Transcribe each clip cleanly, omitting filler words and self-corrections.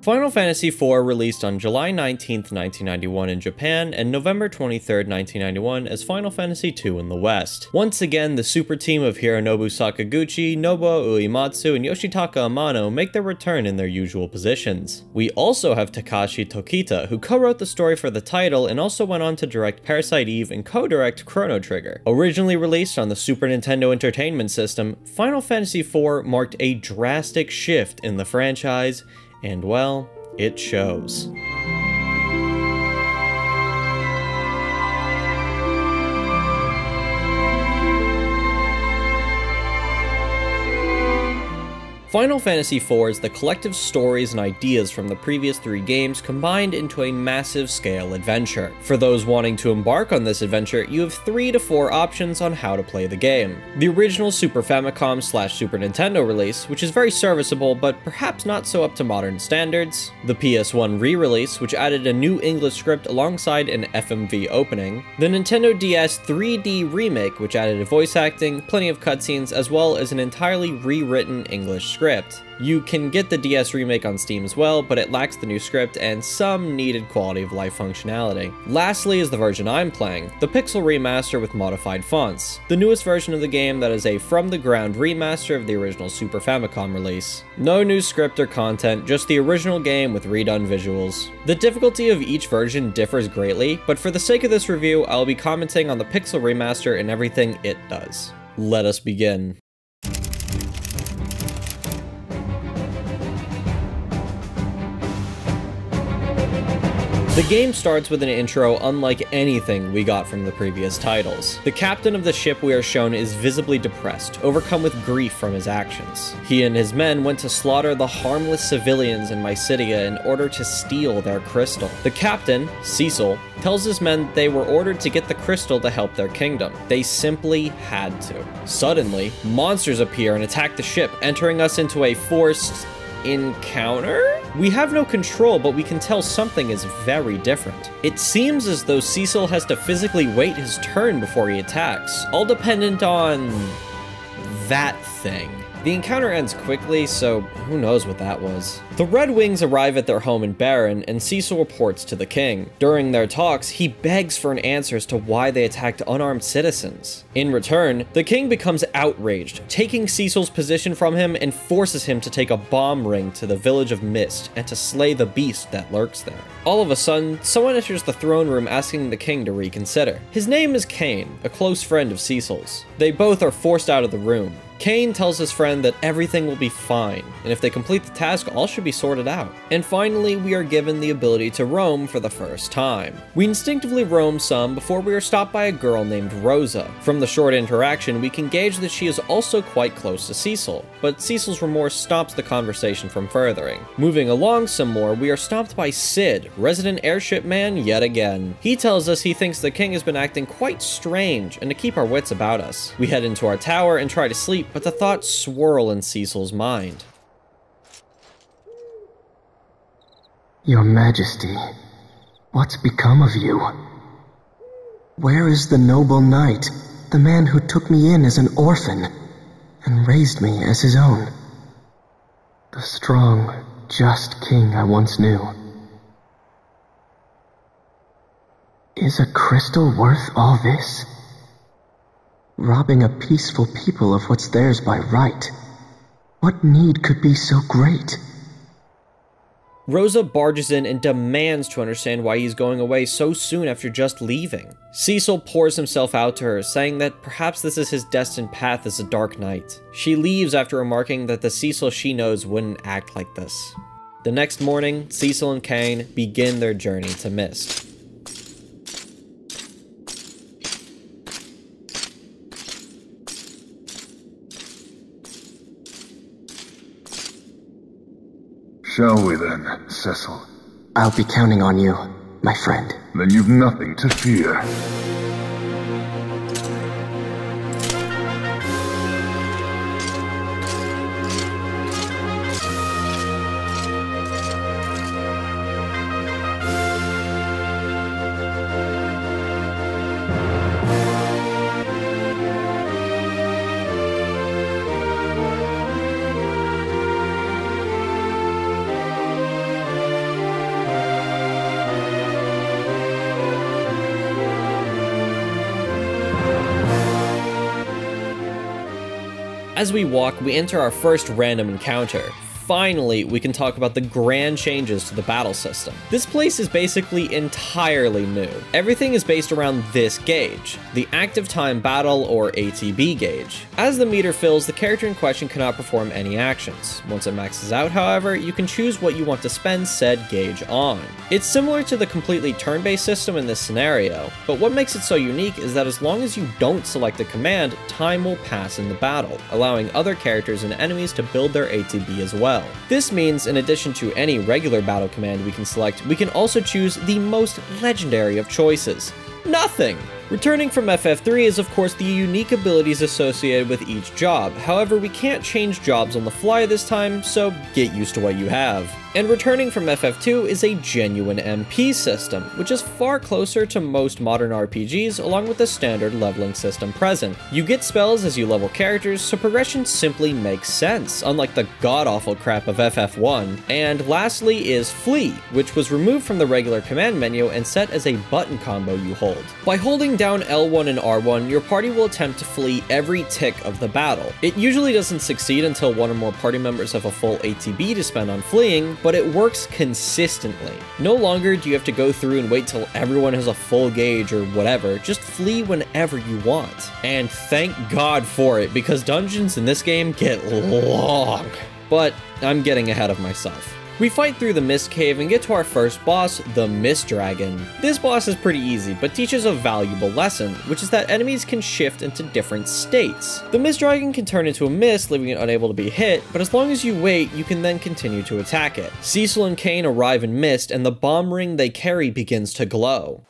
Final Fantasy IV released on July 19, 1991 in Japan and November 23, 1991 as Final Fantasy II in the West. Once again, the super team of Hironobu Sakaguchi, Nobuo Uematsu, and Yoshitaka Amano make their return in their usual positions. We also have Takashi Tokita, who co-wrote the story for the title and also went on to direct Parasite Eve and co-direct Chrono Trigger. Originally released on the Super Nintendo Entertainment System, Final Fantasy IV marked a drastic shift in the franchise, and well, it shows. Final Fantasy IV is the collective stories and ideas from the previous 3 games combined into a massive scale adventure. For those wanting to embark on this adventure, you have 3 to 4 options on how to play the game. The original Super Famicom/Super Nintendo release, which is very serviceable but perhaps not so up to modern standards. The PS1 re-release, which added a new English script alongside an FMV opening. The Nintendo DS 3D remake, which added voice acting, plenty of cutscenes, as well as an entirely rewritten English script. You can get the DS remake on Steam as well, but it lacks the new script and some needed quality of life functionality. Lastly is the version I'm playing, the Pixel Remaster with modified fonts, the newest version of the game that is a from-the-ground remaster of the original Super Famicom release. No new script or content, just the original game with redone visuals. The difficulty of each version differs greatly, but for the sake of this review, I'll be commenting on the Pixel Remaster and everything it does. Let us begin. The game starts with an intro unlike anything we got from the previous titles. The captain of the ship we are shown is visibly depressed, overcome with grief from his actions. He and his men went to slaughter the harmless civilians in Mysidia in order to steal their crystal. The captain, Cecil, tells his men they were ordered to get the crystal to help their kingdom. They simply had to. Suddenly, monsters appear and attack the ship, entering us into a forced encounter? We have no control, but we can tell something is very different. It seems as though Cecil has to physically wait his turn before he attacks, all dependent on that thing. The encounter ends quickly, so who knows what that was. The Red Wings arrive at their home in Baron, and Cecil reports to the king. During their talks, he begs for an answer as to why they attacked unarmed citizens. In return, the king becomes outraged, taking Cecil's position from him and forces him to take a bomb ring to the village of Mist and to slay the beast that lurks there. All of a sudden, someone enters the throne room asking the king to reconsider. His name is Kane, a close friend of Cecil's. They both are forced out of the room. Kane tells his friend that everything will be fine, and if they complete the task, all should be sorted out. And finally, we are given the ability to roam for the first time. We instinctively roam some before we are stopped by a girl named Rosa. From the short interaction, we can gauge that she is also quite close to Cecil, but Cecil's remorse stops the conversation from furthering. Moving along some more, we are stopped by Sid, resident airship man yet again. He tells us he thinks the king has been acting quite strange and to keep our wits about us. We head into our tower and try to sleep, but the thoughts swirl in Cecil's mind. Your Majesty, what's become of you? Where is the noble knight, the man who took me in as an orphan and raised me as his own? The strong, just king I once knew. Is a crystal worth all this? Robbing a peaceful people of what's theirs by right. What need could be so great? Rosa barges in and demands to understand why he's going away so soon after just leaving. Cecil pours himself out to her, saying that perhaps this is his destined path as a Dark Knight. She leaves after remarking that the Cecil she knows wouldn't act like this. The next morning, Cecil and Kane begin their journey to Mist. Shall we then, Cecil? I'll be counting on you, my friend. Then you've nothing to fear. As we walk, we enter our first random encounter. Finally, we can talk about the grand changes to the battle system. This place is basically entirely new. Everything is based around this gauge, the active time battle or ATB gauge. As the meter fills, the character in question cannot perform any actions. Once it maxes out, however, you can choose what you want to spend said gauge on. It's similar to the completely turn-based system in this scenario, but what makes it so unique is that as long as you don't select a command, time will pass in the battle, allowing other characters and enemies to build their ATB as well. This means, in addition to any regular battle command we can select, we can also choose the most legendary of choices: nothing! Returning from FF3 is of course the unique abilities associated with each job, however we can't change jobs on the fly this time, so get used to what you have. And returning from FF2 is a genuine MP system, which is far closer to most modern RPGs along with the standard leveling system present. You get spells as you level characters, so progression simply makes sense, unlike the god-awful crap of FF1. And lastly is Flee, which was removed from the regular command menu and set as a button combo you hold. By holding down L1 and R1, your party will attempt to flee every tick of the battle. It usually doesn't succeed until one or more party members have a full ATB to spend on fleeing, but it works consistently. No longer do you have to go through and wait till everyone has a full gauge or whatever, just flee whenever you want. And thank God for it, because dungeons in this game get long. But I'm getting ahead of myself. We fight through the Mist Cave and get to our first boss, the Mist Dragon. This boss is pretty easy, but teaches a valuable lesson, which is that enemies can shift into different states. The Mist Dragon can turn into a mist, leaving it unable to be hit, but as long as you wait, you can then continue to attack it. Cecil and Kain arrive in Mist, and the bomb ring they carry begins to glow.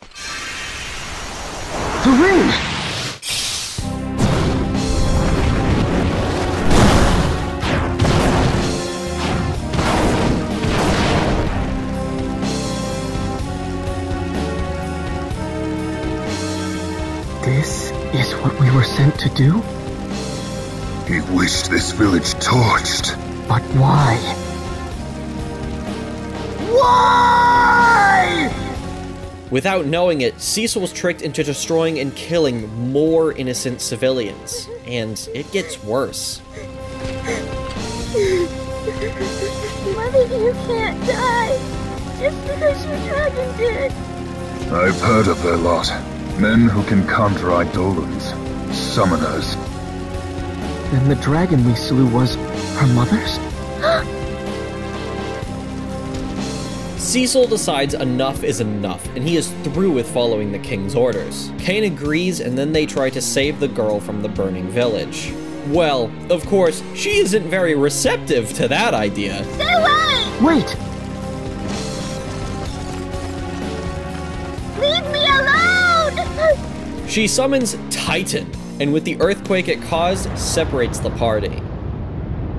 The ring! This is what we were sent to do? He wished this village torched. But why? Why? Without knowing it, Cecil was tricked into destroying and killing more innocent civilians. And it gets worse. Mother, you can't die. Just because your dragon did. I've heard of their lot. Men who can conjure eidolons. Summoners. Then the dragon we slew was her mother's? Cecil decides enough is enough, and he is through with following the king's orders. Kain agrees, and then they try to save the girl from the burning village. Well, of course, she isn't very receptive to that idea. Stay away! Wait! Leave me alone! She summons Titan, and with the earthquake it caused, separates the party,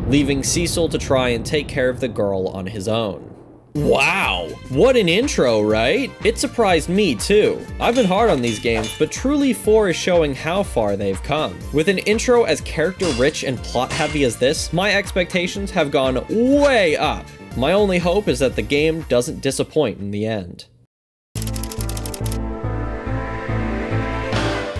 leaving Cecil to try and take care of the girl on his own. Wow, what an intro, right? It surprised me too. I've been hard on these games, but truly 4 is showing how far they've come. With an intro as character-rich and plot-heavy as this, my expectations have gone way up. My only hope is that the game doesn't disappoint in the end.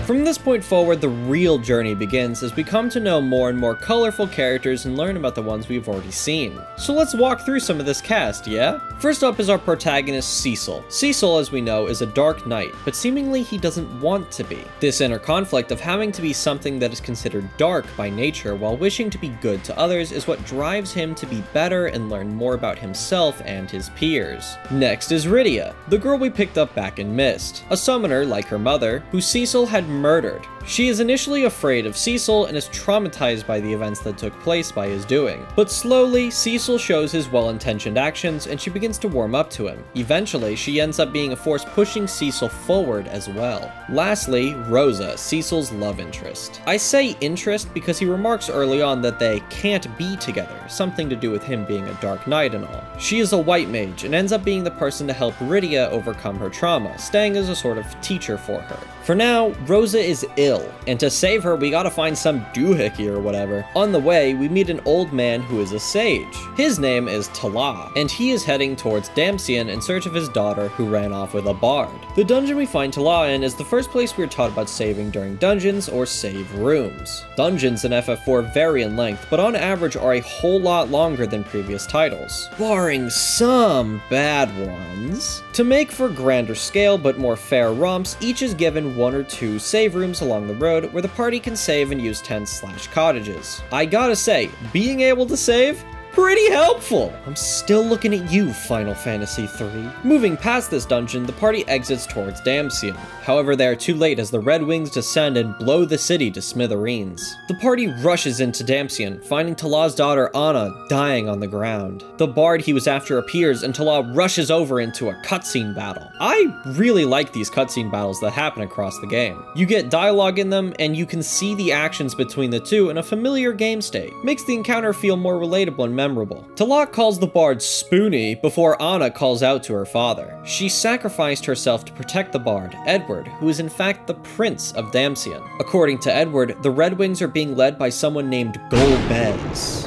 From this point forward, the real journey begins as we come to know more and more colorful characters and learn about the ones we've already seen. So let's walk through some of this cast, yeah? First up is our protagonist, Cecil. Cecil, as we know, is a dark knight, but seemingly he doesn't want to be. This inner conflict of having to be something that is considered dark by nature while wishing to be good to others is what drives him to be better and learn more about himself and his peers. Next is Rydia, the girl we picked up back in Mist, a summoner like her mother, who Cecil had murdered. She is initially afraid of Cecil and is traumatized by the events that took place by his doing. But slowly, Cecil shows his well-intentioned actions and she begins to warm up to him. Eventually, she ends up being a force pushing Cecil forward as well. Lastly, Rosa, Cecil's love interest. I say interest because he remarks early on that they can't be together, something to do with him being a dark knight and all. She is a white mage and ends up being the person to help Rydia overcome her trauma, staying as a sort of teacher for her. For now, Rosa Rosa is ill, and to save her, we gotta find some doohickey or whatever. On the way, we meet an old man who is a sage. His name is Tala, and he is heading towards Damcyan in search of his daughter who ran off with a bard. The dungeon we find Tala in is the first place we are taught about saving during dungeons or save rooms. Dungeons in FF4 vary in length, but on average are a whole lot longer than previous titles, barring some bad ones. To make for grander scale but more fair romps, each is given 1 or 2 save rooms along the road where the party can save and use tents/cottages. I gotta say, being able to save? Pretty helpful! I'm still looking at you, Final Fantasy III. Moving past this dungeon, the party exits towards Damcyan. However, they are too late as the Red Wings descend and blow the city to smithereens. The party rushes into Damcyan, finding Tala's daughter Anna dying on the ground. The bard he was after appears and Tala rushes over into a cutscene battle. I really like these cutscene battles that happen across the game. You get dialogue in them, and you can see the actions between the two in a familiar game state. Makes the encounter feel more relatable and memorable. Tala calls the bard Spoonie before Anna calls out to her father. She sacrificed herself to protect the bard, Edward, who is in fact the Prince of Damcyan. According to Edward, the Red Wings are being led by someone named Golbez.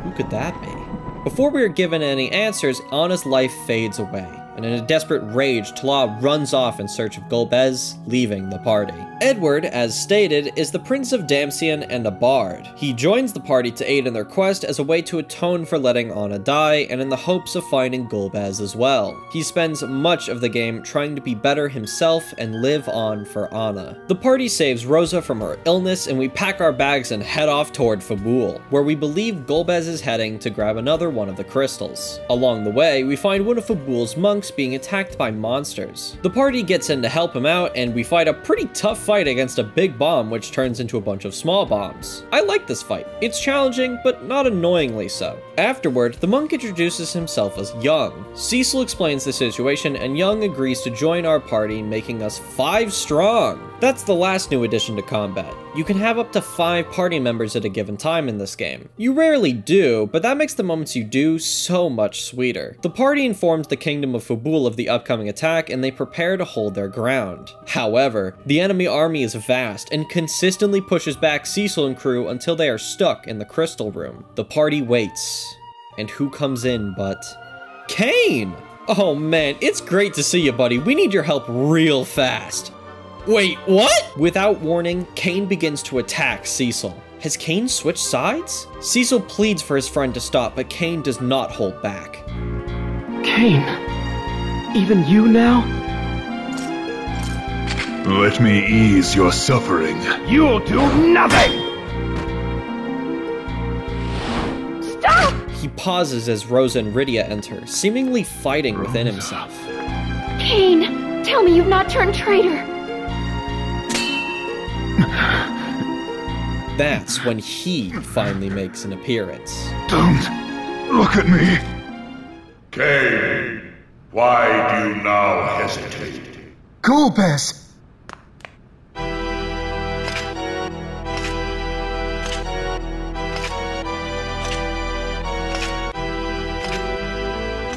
Who could that be? Before we are given any answers, Anna's life fades away, and in a desperate rage, Tala runs off in search of Golbez, leaving the party. Edward, as stated, is the Prince of Damcyan and a bard. He joins the party to aid in their quest as a way to atone for letting Anna die, and in the hopes of finding Golbez as well. He spends much of the game trying to be better himself and live on for Anna. The party saves Rosa from her illness, and we pack our bags and head off toward Fabul, where we believe Golbez is heading to grab another one of the crystals. Along the way, we find one of Fabul's monks being attacked by monsters. The party gets in to help him out, and we fight a pretty tough fight against a big bomb which turns into a bunch of small bombs. I like this fight. It's challenging, but not annoyingly so. Afterward, the monk introduces himself as Young. Cecil explains the situation, and Young agrees to join our party, making us 5 strong. That's the last new addition to combat. You can have up to 5 party members at a given time in this game. You rarely do, but that makes the moments you do so much sweeter. The party informs the Kingdom of Fabul of the upcoming attack, and they prepare to hold their ground. However, the enemy army is vast and consistently pushes back Cecil and crew until they are stuck in the crystal room. The party waits, and who comes in but Kain? Oh man, it's great to see you, buddy. We need your help real fast. Wait, what? Without warning, Kain begins to attack Cecil. Has Kain switched sides? Cecil pleads for his friend to stop, but Kain does not hold back. Kain, even you now? Let me ease your suffering. You'll do nothing! Stop! He pauses as Rosa and Rydia enter, seemingly fighting within himself. Kain, tell me you've not turned traitor. That's when he finally makes an appearance. Don't look at me. Kain, why do you now hesitate? Golbez!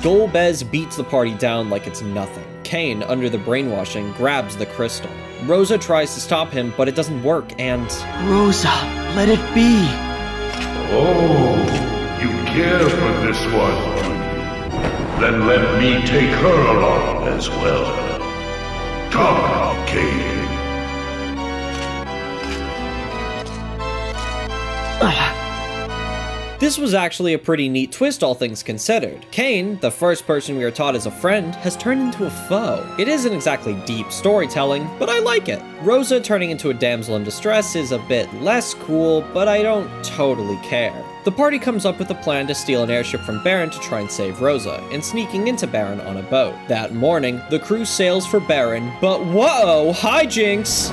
Golbez beats the party down like it's nothing. Kain, under the brainwashing, grabs the crystal. Rosa tries to stop him, but it doesn't work, and Rosa, let it be! Oh, you care for this one, do you? Then let me take her along as well. Come, Kain. this was actually a pretty neat twist, all things considered. Kain, the first person we are taught as a friend, has turned into a foe. It isn't exactly deep storytelling, but I like it. Rosa turning into a damsel in distress is a bit less cool, but I don't totally care. The party comes up with a plan to steal an airship from Baron to try and save Rosa, and sneaking into Baron on a boat. That morning, the crew sails for Baron, but whoa, hijinks!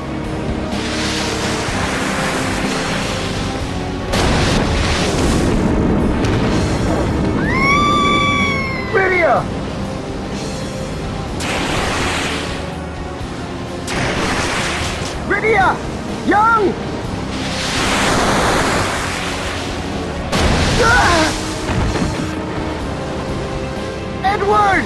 Rydia! Young! Ah! Edward!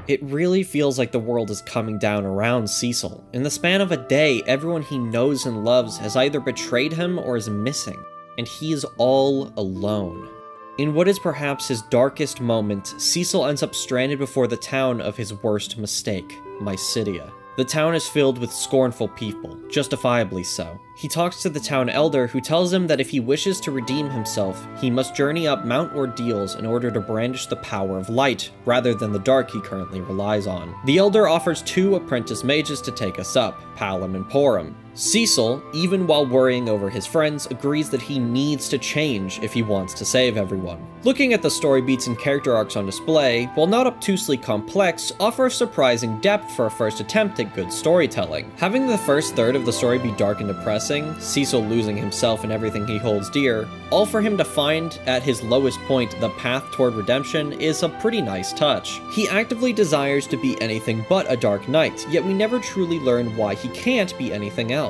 It really feels like the world is coming down around Cecil. In the span of a day, everyone he knows and loves has either betrayed him or is missing, and he is all alone. In what is perhaps his darkest moment, Cecil ends up stranded before the town of his worst mistake, Mysidia. The town is filled with scornful people, justifiably so. He talks to the town elder, who tells him that if he wishes to redeem himself, he must journey up Mount Ordeals in order to brandish the power of light, rather than the dark he currently relies on. The elder offers 2 apprentice mages to take us up, Palom and Porum. Cecil, even while worrying over his friends, agrees that he needs to change if he wants to save everyone. Looking at the story beats and character arcs on display, while not obtusely complex, offer surprising depth for a first attempt at good storytelling. Having the first third of the story be dark and depressing, Cecil losing himself and everything he holds dear, all for him to find, at his lowest point, the path toward redemption, is a pretty nice touch. He actively desires to be anything but a Dark Knight, yet we never truly learn why he can't be anything else.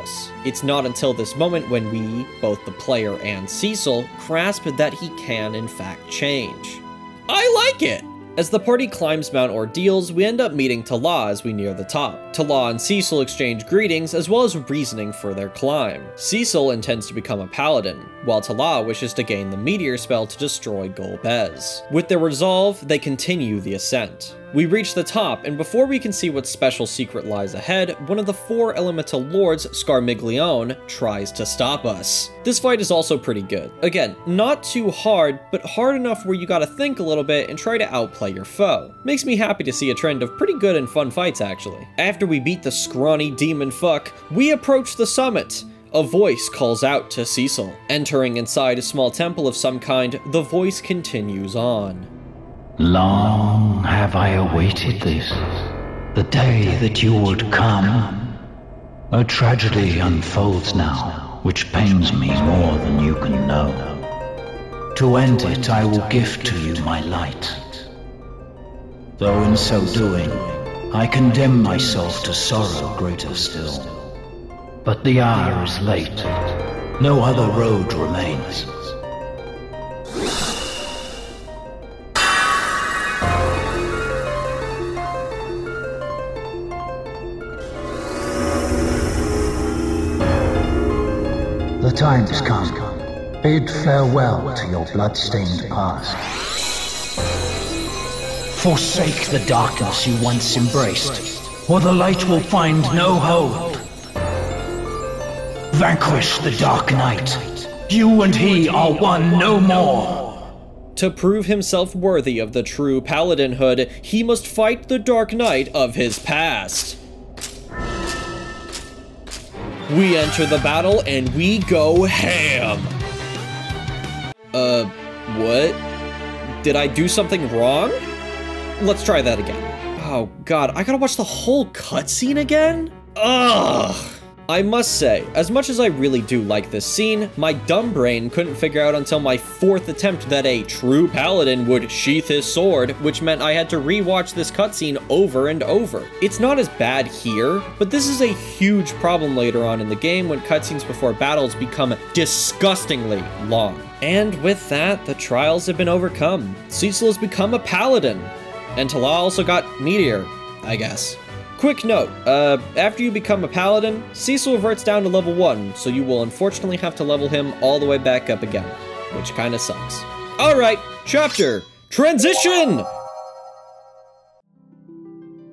It's not until this moment when we, both the player and Cecil, grasp that he can in fact change. I like it! As the party climbs Mount Ordeals, we end up meeting Tala as we near the top. Tala and Cecil exchange greetings as well as reasoning for their climb. Cecil intends to become a paladin, while Tala wishes to gain the meteor spell to destroy Golbez. With their resolve, they continue the ascent. We reach the top, and before we can see what special secret lies ahead, one of the 4 elemental lords, Scarmiglione, tries to stop us. This fight is also pretty good. Again, not too hard, but hard enough where you gotta think a little bit and try to outplay your foe. Makes me happy to see a trend of pretty good and fun fights, actually. After we beat the scrawny demon fuck, we approach the summit. A voice calls out to Cecil. Entering inside a small temple of some kind, the voice continues on. Long have I awaited this, the day that you would come. A tragedy unfolds now, which pains me more than you can know. To end it, I will gift to you my light. Though in so doing, I condemn myself to sorrow greater still. But the hour is late, no other road remains. The time has come. Bid farewell to your blood-stained past. Forsake the darkness you once embraced, or the light will find no hold. Vanquish the Dark Knight. You and he are one no more. To prove himself worthy of the true paladinhood, he must fight the Dark Knight of his past. We enter the battle and we go ham. What? Did I do something wrong? Let's try that again. Oh god, I gotta watch the whole cutscene again? Ugh! I must say, as much as I really do like this scene, my dumb brain couldn't figure out until my 4th attempt that a true paladin would sheath his sword, which meant I had to rewatch this cutscene over and over. It's not as bad here, but this is a huge problem later on in the game when cutscenes before battles become disgustingly long. And with that, the trials have been overcome. Cecil has become a paladin, and Tala also got meteor, I guess. Quick note, after you become a paladin, Cecil reverts down to level 1, so you will unfortunately have to level him all the way back up again, which kinda sucks. Alright, chapter, transition!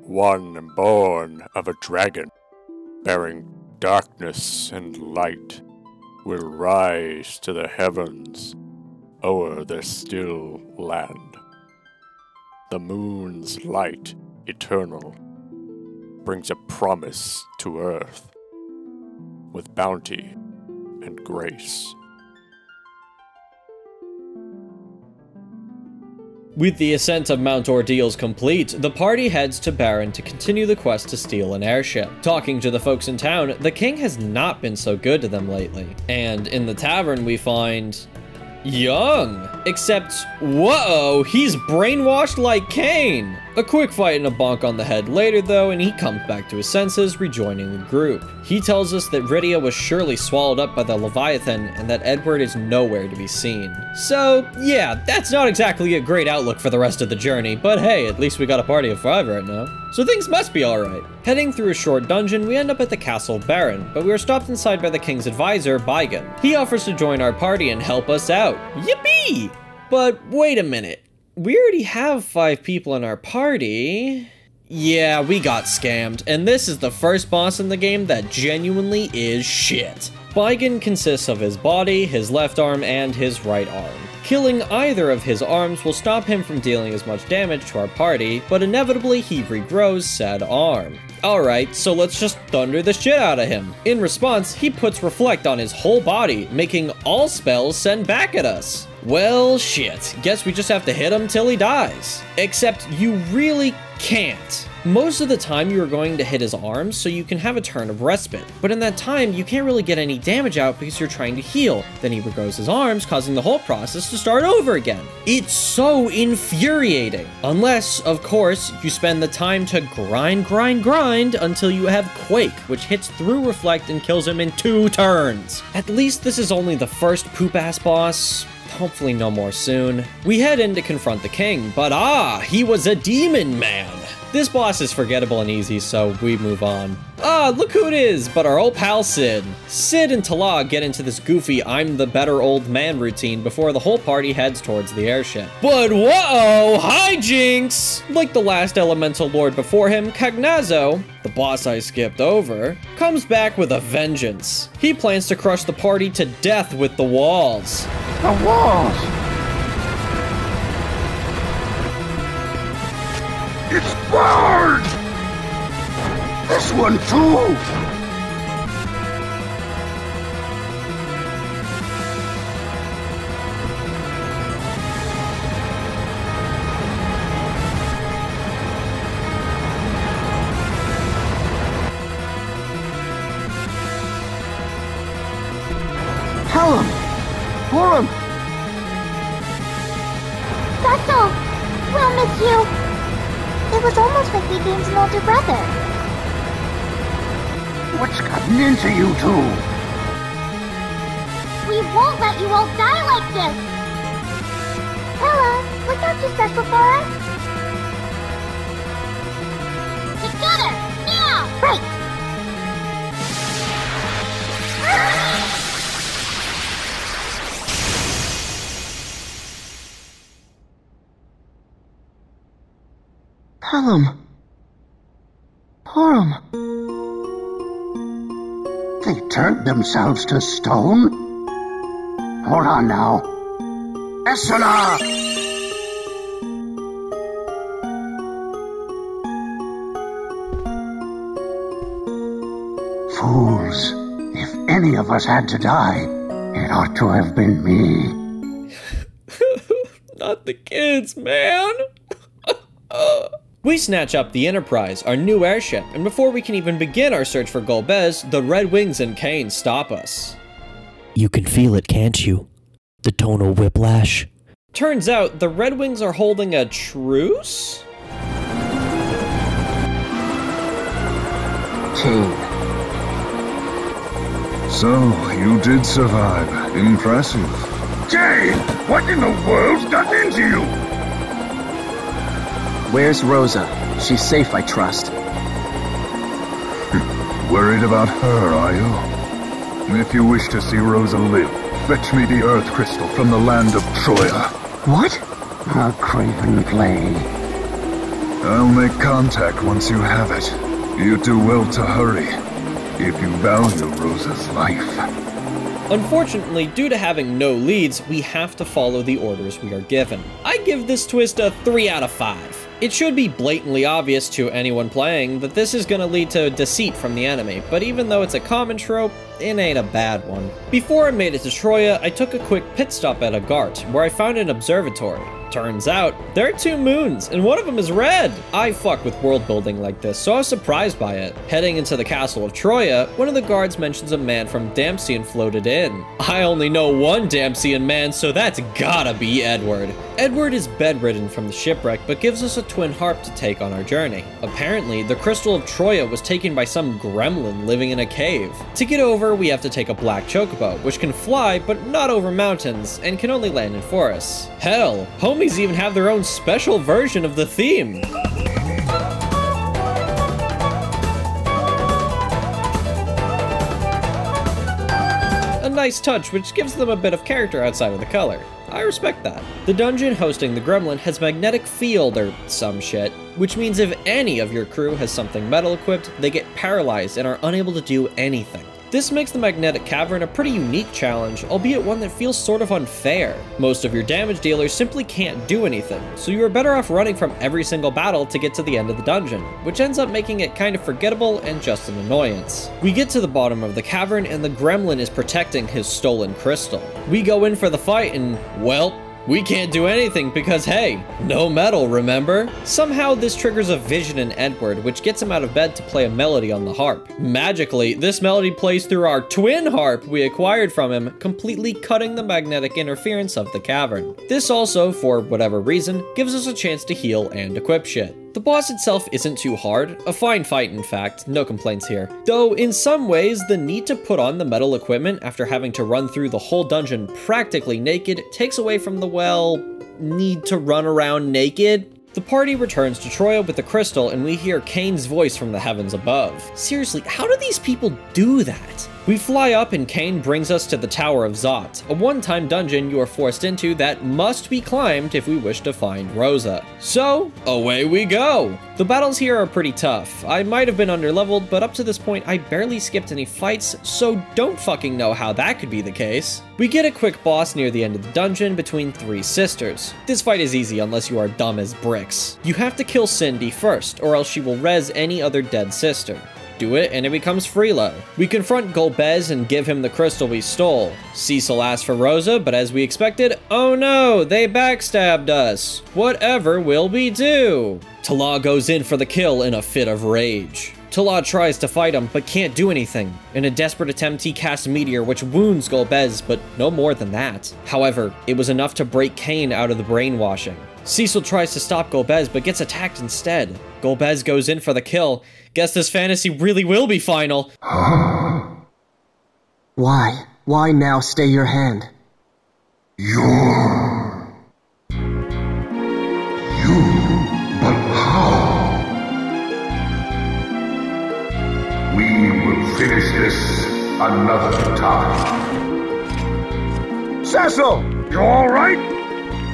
One born of a dragon, bearing darkness and light, will rise to the heavens o'er the still land. The moon's light eternal brings a promise to earth with bounty and grace. With the ascent of Mount Ordeals complete, the party heads to Baron to continue the quest to steal an airship. Talking to the folks in town, the king has not been so good to them lately. And in the tavern we find... Young! Except, whoa, he's brainwashed like Cain! A quick fight and a bonk on the head later though, and he comes back to his senses, rejoining the group. He tells us that Rydia was surely swallowed up by the Leviathan, and that Edward is nowhere to be seen. So, yeah, that's not exactly a great outlook for the rest of the journey, but hey, at least we got a party of 5 right now. So things must be alright. Heading through a short dungeon, we end up at the Castle Baron, but we are stopped inside by the king's advisor, Baigan. He offers to join our party and help us out. Yippee! But wait a minute. We already have 5 people in our party. Yeah, we got scammed, and this is the first boss in the game that genuinely is shit. Baigan consists of his body, his left arm, and his right arm. Killing either of his arms will stop him from dealing as much damage to our party, but inevitably he regrows said arm. Alright, so let's just thunder the shit out of him. In response, he puts Reflect on his whole body, making all spells send back at us. Well, shit. Guess we just have to hit him till he dies. Except you really can't. Most of the time you are going to hit his arms so you can have a turn of respite, but in that time you can't really get any damage out because you're trying to heal. Then he regrows his arms, causing the whole process to start over again. It's so infuriating. Unless, of course, you spend the time to grind until you have Quake, which hits through Reflect and kills him in 2 turns. At least this is only the first poop-ass boss. Hopefully no more soon. We head in to confront the king, but he was a demon man. This boss is forgettable and easy, so we move on. Look who it is, but our old pal Sid. Sid and Tala get into this goofy I'm the better old man routine before the whole party heads towards the airship. But whoa, hijinks! Like the last elemental lord before him, Cagnazo, the boss I skipped over, comes back with a vengeance. He plans to crush the party to death with the walls. The walls! It's burned! This one too! Callum! Forum! Cecil! We'll miss you! It was almost like we gained an older brother. What's gotten into you two? We won't let you all die like this! Ella, look out too special for us? Together! Now! Right! Callum. Porum. They turned themselves to stone? Hold on now. Essala! Fools. If any of us had to die, it ought to have been me. Not the kids, man. We snatch up the Enterprise, our new airship, and before we can even begin our search for Golbez, the Red Wings and Kane stop us. You can feel it, can't you? The tonal whiplash. Turns out, the Red Wings are holding a truce? Kane. So, you did survive. Impressive. Kane! What in the world's got into you? Where's Rosa? She's safe, I trust. Worried about her, are you? If you wish to see Rosa live, fetch me the Earth Crystal from the land of Troya. What? A craven play. I'll make contact once you have it. You do well to hurry, if you value Rosa's life. Unfortunately, due to having no leads, we have to follow the orders we are given. I give this twist a 3 out of 5. It should be blatantly obvious to anyone playing that this is going to lead to deceit from the enemy, but even though it's a common trope, it ain't a bad one. Before I made it to Troya, I took a quick pit stop at Agart, where I found an observatory. Turns out, there are 2 moons, and one of them is red! I fuck with world building like this, so I was surprised by it. Heading into the castle of Troya, one of the guards mentions a man from Damcian floated in. I only know one Damcian man, so that's gotta be Edward. Edward is bedridden from the shipwreck, but gives us a twin harp to take on our journey. Apparently, the crystal of Troya was taken by some gremlin living in a cave. To get over, we have to take a black chocobo, which can fly, but not over mountains, and can only land in forests. Hell, homies even have their own special version of the theme. A nice touch, which gives them a bit of character outside of the color. I respect that. The dungeon hosting the gremlin has magnetic field or some shit, which means if any of your crew has something metal equipped, they get paralyzed and are unable to do anything. This makes the magnetic cavern a pretty unique challenge, albeit one that feels sort of unfair. Most of your damage dealers simply can't do anything, so you are better off running from every single battle to get to the end of the dungeon, which ends up making it kind of forgettable and just an annoyance. We get to the bottom of the cavern and the gremlin is protecting his stolen crystal. We go in for the fight and, well, we can't do anything because, hey, no metal, remember? Somehow this triggers a vision in Edward, which gets him out of bed to play a melody on the harp. Magically, this melody plays through our twin harp we acquired from him, completely cutting the magnetic interference of the cavern. This also, for whatever reason, gives us a chance to heal and equip shit. The boss itself isn't too hard, a fine fight in fact, no complaints here. Though in some ways, the need to put on the metal equipment after having to run through the whole dungeon practically naked takes away from the, well, need to run around naked. The party returns to Troya with the crystal and we hear Cain's voice from the heavens above. Seriously, how do these people do that? We fly up and Cain brings us to the Tower of Zot, a one-time dungeon you are forced into that must be climbed if we wish to find Rosa. So, away we go! The battles here are pretty tough. I might have been underleveled, but up to this point I barely skipped any fights, so don't fucking know how that could be the case. We get a quick boss near the end of the dungeon between 3 sisters. This fight is easy unless you are dumb as bricks. You have to kill Cindy first, or else she will res any other dead sister. Do it and it becomes Freelo. We confront Golbez and give him the crystal we stole. Cecil asks for Rosa, but as we expected, oh no, they backstabbed us. Whatever will we do? Tala goes in for the kill in a fit of rage. Tala tries to fight him, but can't do anything. In a desperate attempt, he casts Meteor, which wounds Golbez, but no more than that. However, it was enough to break Cain out of the brainwashing. Cecil tries to stop Golbez, but gets attacked instead. Golbez goes in for the kill. Guess this fantasy really will be final. Why? Why now stay your hand? You, but how? We will finish this another time. Cecil, you alright?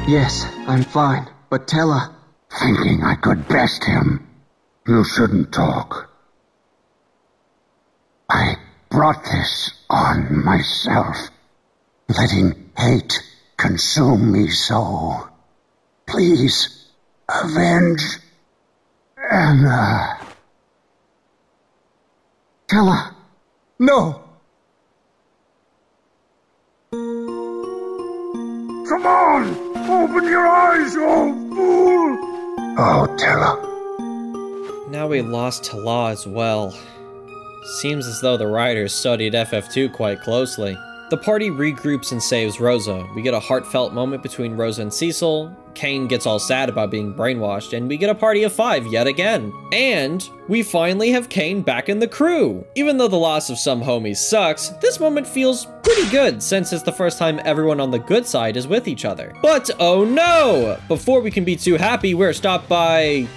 Yes, I'm fine, but Tella... Thinking I could best him. You shouldn't talk. I brought this on myself, letting hate consume me so. Please, avenge Anna. Tella, no! Come on! Open your eyes, you old fool! Oh, Tella. Now we lost Tala as well. Seems as though the writers studied FF2 quite closely. The party regroups and saves Rosa. We get a heartfelt moment between Rosa and Cecil. Cain gets all sad about being brainwashed, and we get a party of 5 yet again. And we finally have Cain back in the crew. Even though the loss of some homies sucks, this moment feels pretty good since it's the first time everyone on the good side is with each other. But oh no! Before we can be too happy, we're stopped by...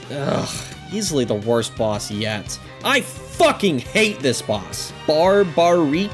easily the worst boss yet. I fucking hate this boss. Barbaricia?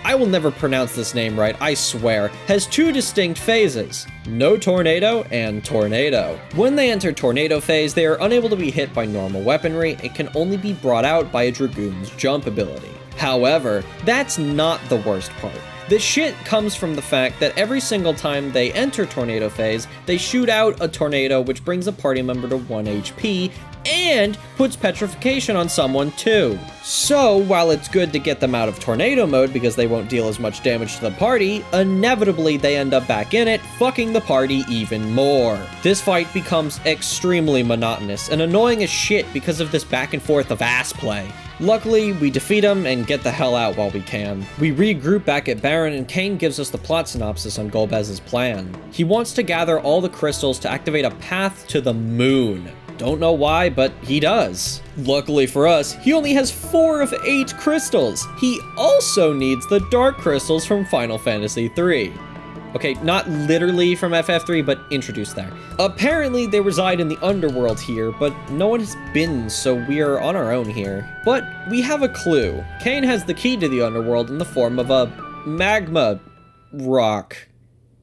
I will never pronounce this name right, I swear, has 2 distinct phases. No Tornado and Tornado. When they enter Tornado phase, they are unable to be hit by normal weaponry and can only be brought out by a Dragoon's jump ability. However, that's not the worst part. This shit comes from the fact that every single time they enter tornado phase, they shoot out a tornado which brings a party member to 1 HP and puts petrification on someone too. So while it's good to get them out of tornado mode because they won't deal as much damage to the party, inevitably they end up back in it, fucking the party even more. This fight becomes extremely monotonous and annoying as shit because of this back and forth of ass play. Luckily, we defeat him and get the hell out while we can. We regroup back at Baron and Kane gives us the plot synopsis on Golbez's plan. He wants to gather all the crystals to activate a path to the moon. Don't know why, but he does. Luckily for us, he only has 4 of 8 crystals. He also needs the dark crystals from Final Fantasy III. Okay, not literally from FF3, but introduced there. Apparently, they reside in the underworld here, but no one has been, so we are on our own here. But we have a clue. Kane has the key to the underworld in the form of a magma rock.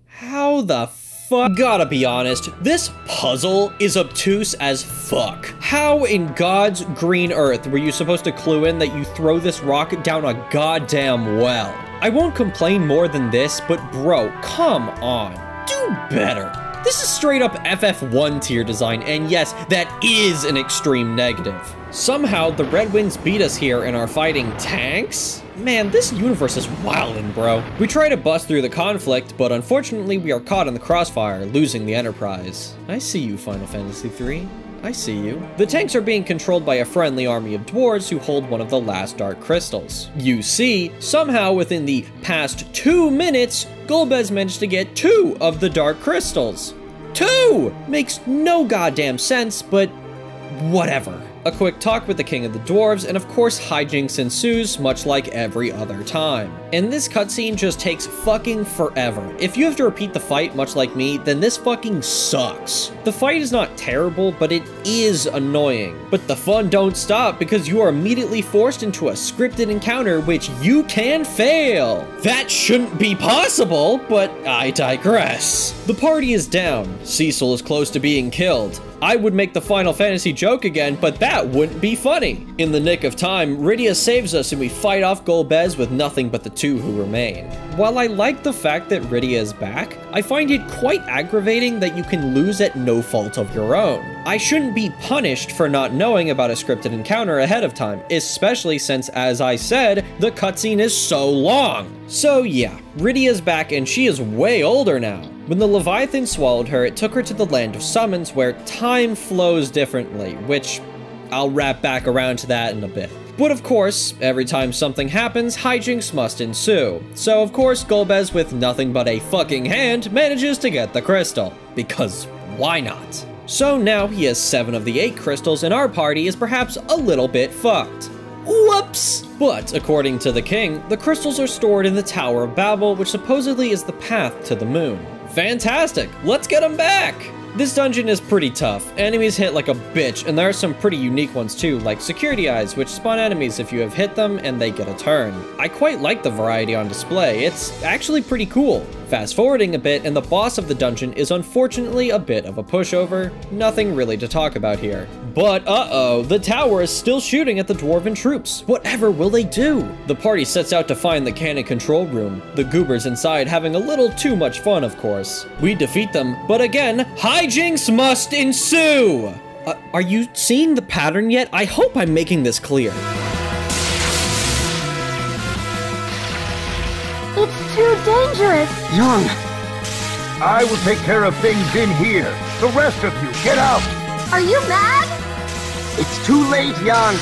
How the fuck? Gotta be honest, this puzzle is obtuse as fuck. How in God's green earth were you supposed to clue in that you throw this rock down a goddamn well? I won't complain more than this, but bro, come on, do better. This is straight up FF1 tier design, and yes, that is an extreme negative. Somehow, the Red Wings beat us here and are fighting tanks? Man, this universe is wildin', bro. We try to bust through the conflict, but unfortunately we are caught in the crossfire, losing the Enterprise. I see you, Final Fantasy III. I see you. The tanks are being controlled by a friendly army of dwarves who hold one of the last dark crystals. You see, somehow within the past 2 minutes, Golbez managed to get 2 of the dark crystals. 2! Makes no goddamn sense, but whatever. A quick talk with the King of the Dwarves, and of course hijinks ensues, much like every other time. And this cutscene just takes fucking forever. If you have to repeat the fight much like me, then this fucking sucks. The fight is not terrible, but it is annoying. But the fun don't stop because you are immediately forced into a scripted encounter which you can fail. That shouldn't be possible, but I digress. The party is down. Cecil is close to being killed. I would make the Final Fantasy joke again, but that wouldn't be funny. In the nick of time, Rydia saves us and we fight off Golbez with nothing but the 2 who remain. While I like the fact that Rydia is back, I find it quite aggravating that you can lose at no fault of your own. I shouldn't be punished for not knowing about a scripted encounter ahead of time, especially since, as I said, the cutscene is so long. So yeah, Rydia's back and she is way older now. When the Leviathan swallowed her, it took her to the Land of Summons where time flows differently, which I'll wrap back around to that in a bit. But of course, every time something happens, hijinks must ensue. So of course, Golbez with nothing but a fucking hand manages to get the crystal. Because why not? So now he has 7 of the 8 crystals and our party is perhaps a little bit fucked. Whoops! But according to the king, the crystals are stored in the Tower of Babel, which supposedly is the path to the moon. Fantastic! Let's get them back! This dungeon is pretty tough. Enemies hit like a bitch, and there are some pretty unique ones too, like security eyes, which spawn enemies if you have hit them and they get a turn. I quite like the variety on display. It's actually pretty cool. Fast forwarding a bit, and the boss of the dungeon is unfortunately a bit of a pushover. Nothing really to talk about here. But uh-oh, the tower is still shooting at the dwarven troops. Whatever will they do? The party sets out to find the cannon control room. The goobers inside having a little too much fun, of course. We defeat them, but again, hijinks must ensue! Are you seeing the pattern yet? I hope I'm making this clear. It's too dangerous. Young! I will take care of things in here. The rest of you, get out! Are you mad? It's too late, Young.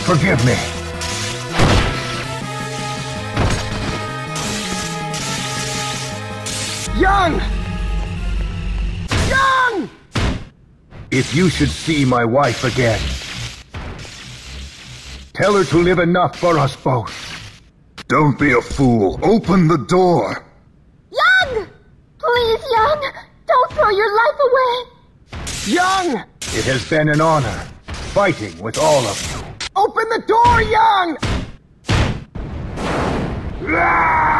Forgive me. Young! Young! If you should see my wife again, tell her to live enough for us both. Don't be a fool. Open the door. Young! Please, Young, don't throw your life away. Young! It has been an honor, fighting with all of you. Open the door, Young! Young!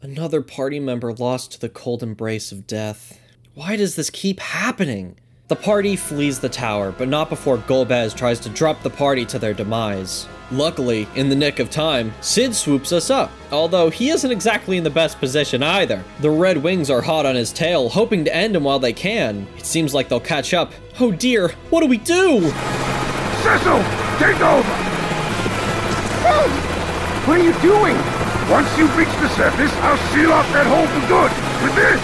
Another party member lost to the cold embrace of death. Why does this keep happening? The party flees the tower, but not before Golbez tries to drop the party to their demise. Luckily, in the nick of time, Cid swoops us up, although he isn't exactly in the best position either. The Red Wings are hot on his tail, hoping to end him while they can. It seems like they'll catch up. Oh dear, what do we do? Cecil, take over! Hey! What are you doing? Once you reach the surface, I'll seal off that hole for good. With this!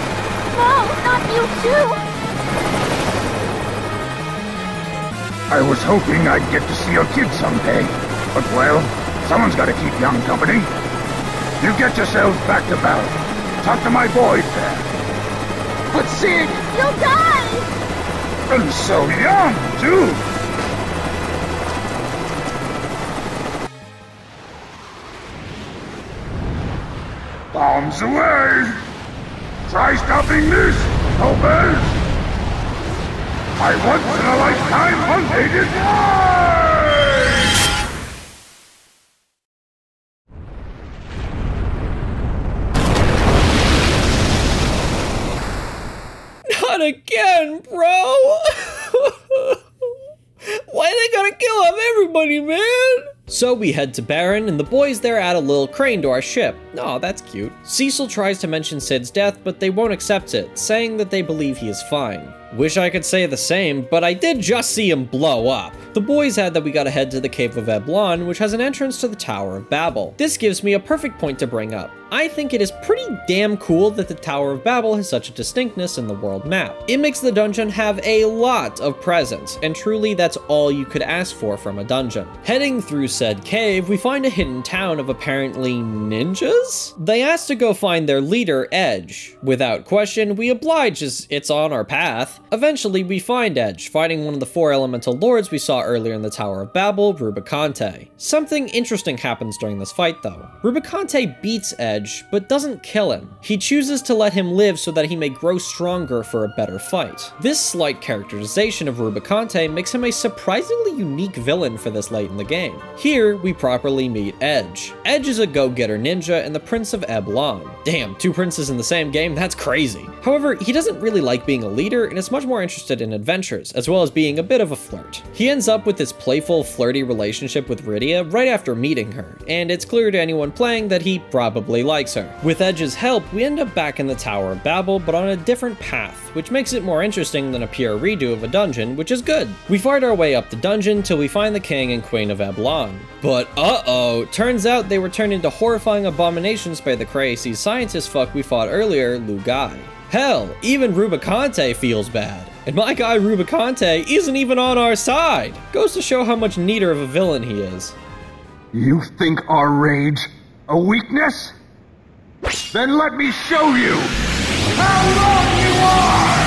No, not you too! I was hoping I'd get to see your kid someday. But well, someone's gotta keep young company. You get yourselves back to battle. Talk to my boys there. But Cid! You'll die! And so young, too! Bombs away! Try stopping this, Golbez! My once-in-a-lifetime unaided life! Not again, bro! Why they gotta kill off everybody, man? So we head to Baron, and the boys there add a little crane to our ship. Aw, that's cute. Cecil tries to mention Cid's death, but they won't accept it, saying that they believe he is fine. Wish I could say the same, but I did just see him blow up. The boys add that we gotta head to the Cave of Eblon, which has an entrance to the Tower of Babel. This gives me a perfect point to bring up. I think it is pretty damn cool that the Tower of Babel has such a distinctness in the world map. It makes the dungeon have a lot of presence, and truly that's all you could ask for from a dungeon. Heading through said cave, we find a hidden town of apparently ninjas? They ask to go find their leader, Edge. Without question, we oblige as it's on our path. Eventually, we find Edge, fighting one of the 4 elemental lords we saw earlier in the Tower of Babel, Rubicante. Something interesting happens during this fight though. Rubicante beats Edge, but doesn't kill him. He chooses to let him live so that he may grow stronger for a better fight. This slight characterization of Rubicante makes him a surprisingly unique villain for this late in the game. Here, we properly meet Edge. Edge is a go-getter ninja and the Prince of Eblon. Damn, 2 princes in the same game? That's crazy. However, he doesn't really like being a leader and is much more interested in adventures, as well as being a bit of a flirt. He ends up with this playful, flirty relationship with Rydia right after meeting her, and it's clear to anyone playing that he probably likes her. With Edge's help, we end up back in the Tower of Babel, but on a different path, which makes it more interesting than a pure redo of a dungeon, which is good. We fight our way up the dungeon till we find the King and Queen of Eblon. But uh-oh, turns out they were turned into horrifying abominations by the crazy scientist fuck we fought earlier, Lugai. Hell, even Rubicante feels bad. And my guy Rubicante isn't even on our side. Goes to show how much neater of a villain he is. You think our rage a weakness? Then let me show you how wrong you are!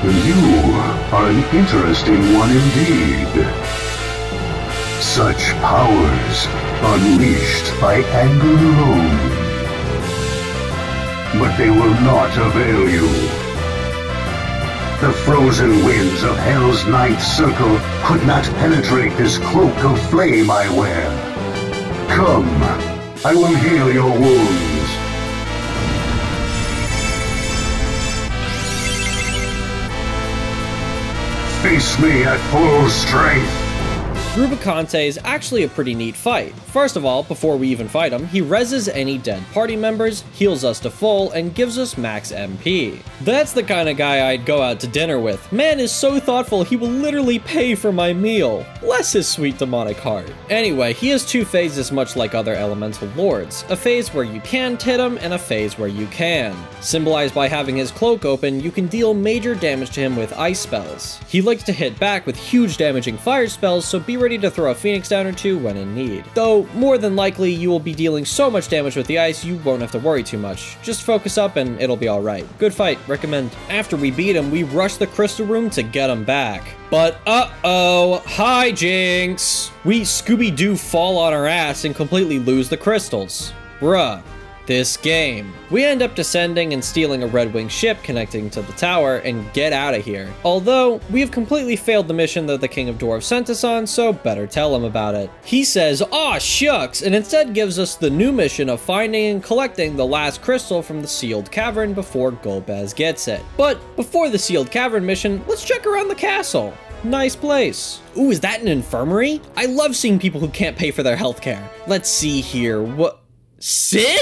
You are an interesting one indeed. Such powers unleashed by anger alone. But they will not avail you. The frozen winds of Hell's Ninth Circle could not penetrate this cloak of flame I wear. Come, I will heal your wounds. Face me at full strength. Rubicante is actually a pretty neat fight. First of all, before we even fight him, he reses any dead party members, heals us to full, and gives us max MP. That's the kind of guy I'd go out to dinner with. Man is so thoughtful he will literally pay for my meal. Bless his sweet demonic heart. Anyway, he has 2 phases much like other elemental lords. A phase where you can't hit him, and a phase where you can. Symbolized by having his cloak open, you can deal major damage to him with ice spells. He likes to hit back with huge damaging fire spells, so be ready to throw a phoenix down or 2 when in need. Though, more than likely, you will be dealing so much damage with the ice you won't have to worry too much. Just focus up and it'll be alright. Good fight, recommend. After we beat him, we rush the crystal room to get him back. But uh-oh, hijinks! We Scooby-Doo fall on our ass and completely lose the crystals. Bruh. this game. We end up descending and stealing a Red Wing ship connecting to the tower and get out of here. Although, we have completely failed the mission that the King of Dwarves sent us on, so better tell him about it. He says, "Aw, shucks," and instead gives us the new mission of finding and collecting the last crystal from the sealed cavern before Golbez gets it. But before the sealed cavern mission, let's check around the castle. Nice place. Ooh, is that an infirmary? I love seeing people who can't pay for their healthcare. Let's see here, what? Cid?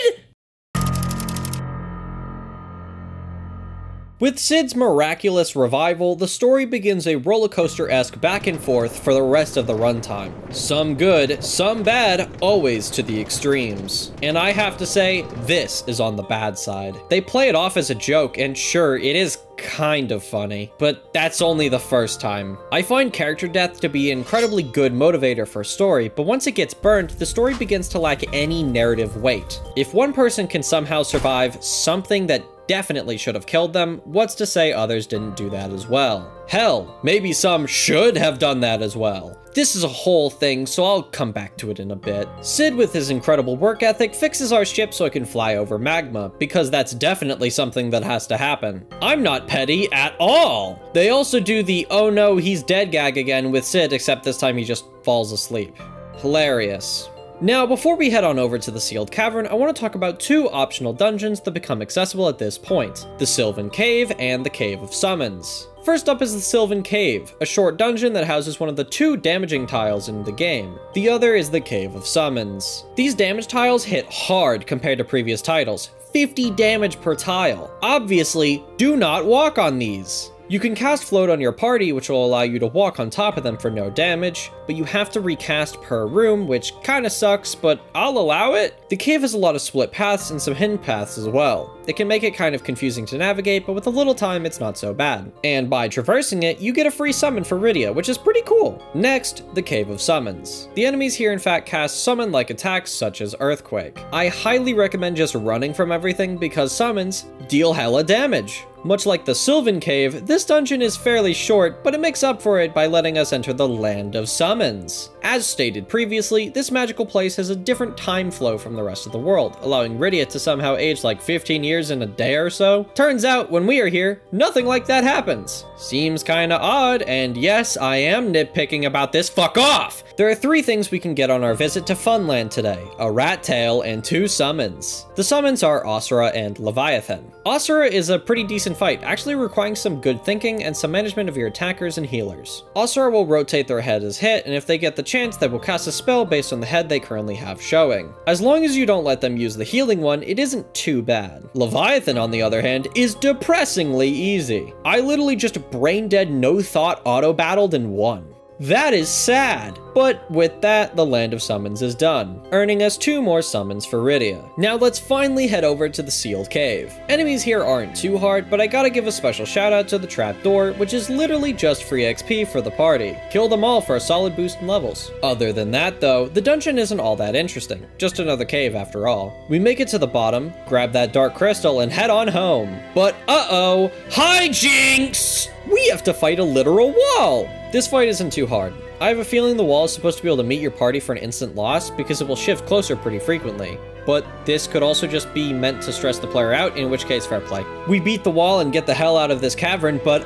With Cid's miraculous revival, the story begins a rollercoaster-esque back and forth for the rest of the runtime. Some good, some bad, always to the extremes. And I have to say, this is on the bad side. They play it off as a joke, and sure, it is kind of funny, but that's only the first time. I find character death to be an incredibly good motivator for a story, but once it gets burned, the story begins to lack any narrative weight. If one person can somehow survive something that definitely should have killed them, what's to say others didn't do that as well? Hell, maybe some should have done that as well. This is a whole thing, so I'll come back to it in a bit. Cid, with his incredible work ethic, fixes our ship so it can fly over magma, because that's definitely something that has to happen. I'm not petty at all! They also do the "oh no, he's dead" gag again with Cid, except this time he just falls asleep. Hilarious. Now, before we head on over to the sealed cavern, I want to talk about two optional dungeons that become accessible at this point: the Sylvan Cave and the Cave of Summons. First up is the Sylvan Cave, a short dungeon that houses one of the two damaging tiles in the game. The other is the Cave of Summons. These damage tiles hit hard compared to previous titles, 50 damage per tile. Obviously, do not walk on these. You can cast Float on your party, which will allow you to walk on top of them for no damage, but you have to recast per room, which kinda sucks, but I'll allow it. The cave has a lot of split paths and some hidden paths as well. It can make it kind of confusing to navigate, but with a little time, it's not so bad. And by traversing it, you get a free summon for Rydia, which is pretty cool. Next, the Cave of Summons. The enemies here in fact cast summon-like attacks such as Earthquake. I highly recommend just running from everything because summons deal hella damage. Much like the Sylvan Cave, this dungeon is fairly short, but it makes up for it by letting us enter the Land of Summons. As stated previously, this magical place has a different time flow from the rest of the world, allowing Rydia to somehow age like 15 years in a day or so. Turns out, when we are here, nothing like that happens. Seems kinda odd, and yes, I am nitpicking about this, fuck off! There are 3 things we can get on our visit to Funland today: a rat tail and 2 summons. The summons are Osira and Leviathan. Osira is a pretty decent fight, actually requiring some good thinking and some management of your attackers and healers. Osira will rotate their head as hit, and if they get the chance, they will cast a spell based on the head they currently have showing. As long as you don't let them use the healing one, it isn't too bad. Leviathan, on the other hand, is depressingly easy. I literally just brain-dead, no-thought auto-battled and won. That is sad. But with that, the Land of Summons is done, earning us 2 more summons for Rydia. Now let's finally head over to the Sealed Cave. Enemies here aren't too hard, but I gotta give a special shout out to the Trapdoor, which is literally just free XP for the party. Kill them all for a solid boost in levels. Other than that though, the dungeon isn't all that interesting, just another cave after all. We make it to the bottom, grab that dark crystal, and head on home. But uh-oh, hijinks! We have to fight a literal wall! This fight isn't too hard. I have a feeling the wall is supposed to be able to meet your party for an instant loss because it will shift closer pretty frequently. But this could also just be meant to stress the player out, in which case fair play. We beat the wall and get the hell out of this cavern, but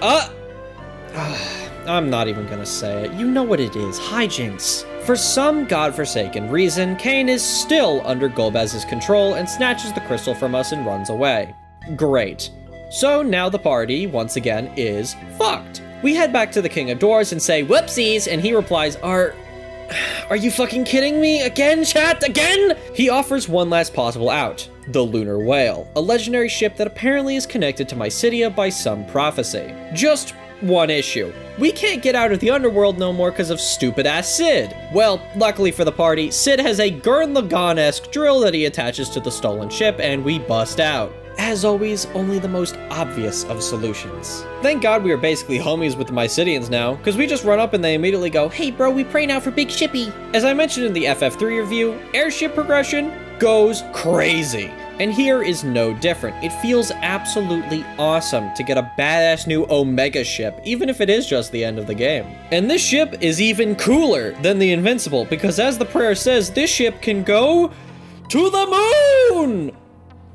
I'm not even gonna say it. You know what it is, hijinks. For some godforsaken reason, Cain is still under Golbez's control and snatches the crystal from us and runs away. Great. So now the party, once again, is fucked. We head back to the King of Dwarves and say, whoopsies, and he replies, Are you fucking kidding me? Again, chat? Again? He offers one last possible out, the Lunar Whale, a legendary ship that apparently is connected to Mysidia by some prophecy. Just one issue. We can't get out of the underworld no more because of stupid-ass Cid. Well, luckily for the party, Cid has a Gurren Lagann-esque drill that he attaches to the stolen ship, and we bust out. As always, only the most obvious of solutions. Thank God we are basically homies with the Mysidians now, because we just run up and they immediately go, hey bro, we pray now for Big Shippy. As I mentioned in the FF3 review, airship progression goes crazy. And here is no different. It feels absolutely awesome to get a badass new Omega ship, even if it is just the end of the game. And this ship is even cooler than the Invincible, because as the prayer says, this ship can go to the moon!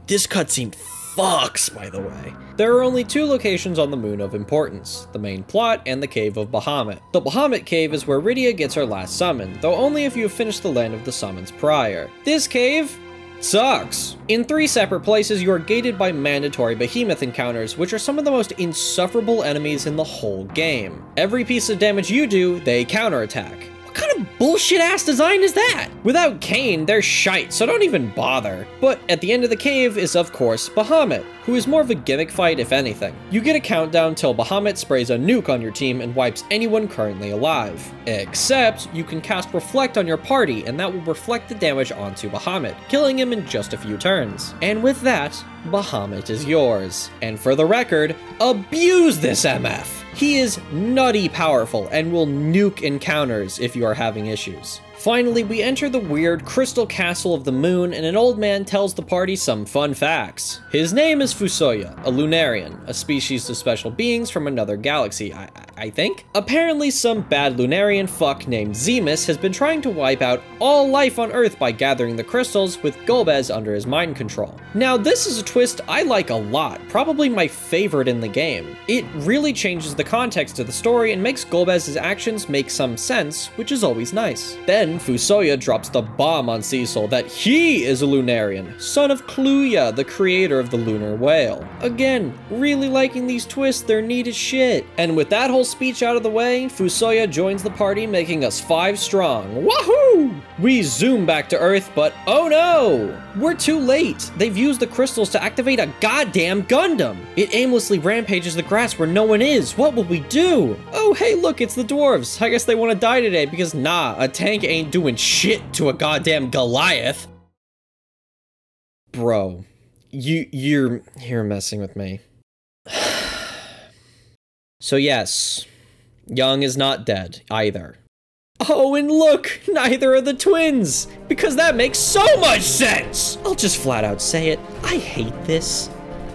This cutscene fucks, by the way. There are only 2 locations on the moon of importance, the main plot and the Cave of Bahamut. The Bahamut Cave is where Rydia gets her last summon, though only if you have finished the land of the summons prior. This cave sucks. In 3 separate places, you are gated by mandatory behemoth encounters, which are some of the most insufferable enemies in the whole game. Every piece of damage you do, they counterattack. What kind of bullshit ass design is that? Without Cain, they're shite, so don't even bother. But at the end of the cave is of course Bahamut, who is more of a gimmick fight if anything. You get a countdown till Bahamut sprays a nuke on your team and wipes anyone currently alive. Except you can cast Reflect on your party and that will reflect the damage onto Bahamut, killing him in just a few turns. And with that, Bahamut is yours. And for the record, abuse this MF! He is nutty powerful and will nuke encounters if you are having issues. Finally, we enter the weird crystal castle of the moon and an old man tells the party some fun facts. His name is Fusoya, a Lunarian, a species of special beings from another galaxy, I think? Apparently some bad Lunarian fuck named Zemus has been trying to wipe out all life on Earth by gathering the crystals with Golbez under his mind control. Now this is a twist I like a lot, probably my favorite in the game. It really changes the context of the story and makes Golbez's actions make some sense, which is always nice. Then Fusoya drops the bomb on Cecil that he is a Lunarian, son of Kluya, the creator of the lunar whale. Again, really liking these twists, they're neat as shit. And with that whole speech out of the way, Fusoya joins the party, making us 5 strong. Wahoo! We zoom back to Earth, but oh no! We're too late. They've used the crystals to activate a goddamn Gundam. It aimlessly rampages the grass where no one is. What will we do? Oh, hey, look, it's the dwarves. I guess they want to die today because nah, a tank ain't doing shit to a goddamn Goliath. Bro, you're messing with me. So yes, Young is not dead either. Oh, and look, neither are the twins, because that makes so much sense. I'll just flat out say it. I hate this.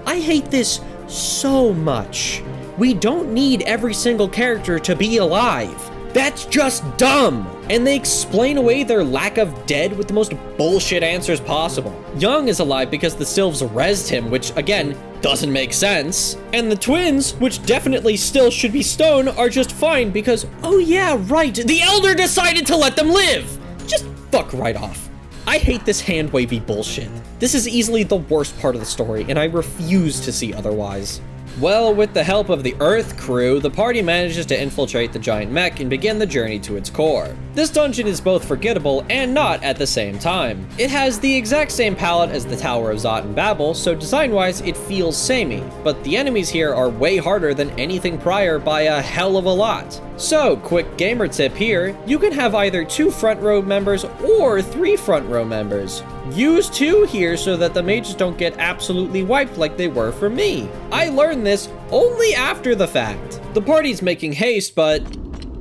I hate this so much. We don't need every single character to be alive. That's just dumb! And they explain away their lack of dead with the most bullshit answers possible. Young is alive because the Sylphs rezzed him, which again, doesn't make sense. And the twins, which definitely still should be stone, are just fine because, oh yeah, right, the Elder decided to let them live! Just fuck right off. I hate this hand-wavy bullshit. This is easily the worst part of the story, and I refuse to see otherwise. Well, with the help of the Earth crew, the party manages to infiltrate the giant mech and begin the journey to its core. This dungeon is both forgettable and not at the same time. It has the exact same palette as the Tower of Zot and Babel, so design-wise it feels samey, but the enemies here are way harder than anything prior by a hell of a lot. So, quick gamer tip here, you can have either 2 front row members or 3 front row members. Use 2 here so that the mages don't get absolutely wiped like they were for me. I learned this only after the fact. The party's making haste, but...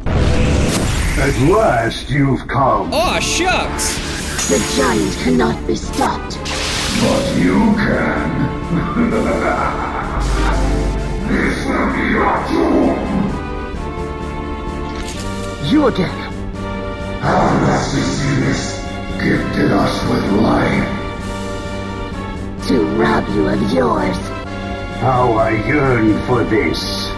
At last you've come. Aw, shucks! The giant cannot be stopped. But you can. This will be your doom. You again. Our master Zeus gifted us with life. To rob you of yours. How I yearn for this.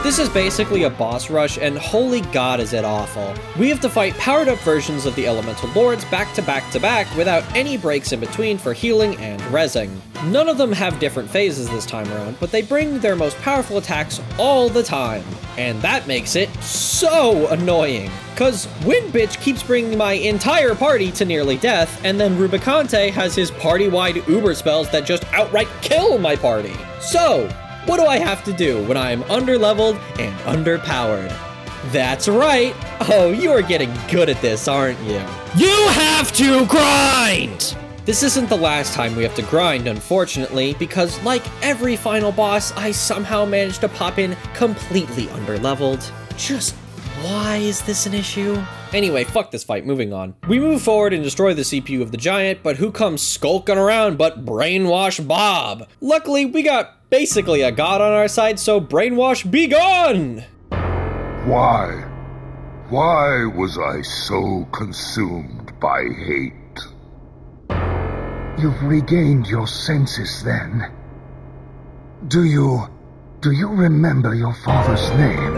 This is basically a boss rush, and holy god is it awful. We have to fight powered up versions of the Elemental Lords back to back to back without any breaks in between for healing and rezzing. None of them have different phases this time around, but they bring their most powerful attacks all the time. And that makes it so annoying. Cause Wind Bitch keeps bringing my entire party to nearly death, and then Rubicante has his party-wide uber spells that just outright kill my party. So, what do I have to do when I am underleveled and underpowered? That's right. Oh, you are getting good at this, aren't you? You have to grind! This isn't the last time we have to grind, unfortunately, because like every final boss, I somehow managed to pop in completely underleveled. Just why is this an issue? Anyway, fuck this fight, moving on. We move forward and destroy the CPU of the giant, but who comes skulking around but Brainwash Bob? Luckily, we got basically a god on our side, so Brainwash be gone! Why? Why was I so consumed by hate? You've regained your senses then. Do you remember your father's name?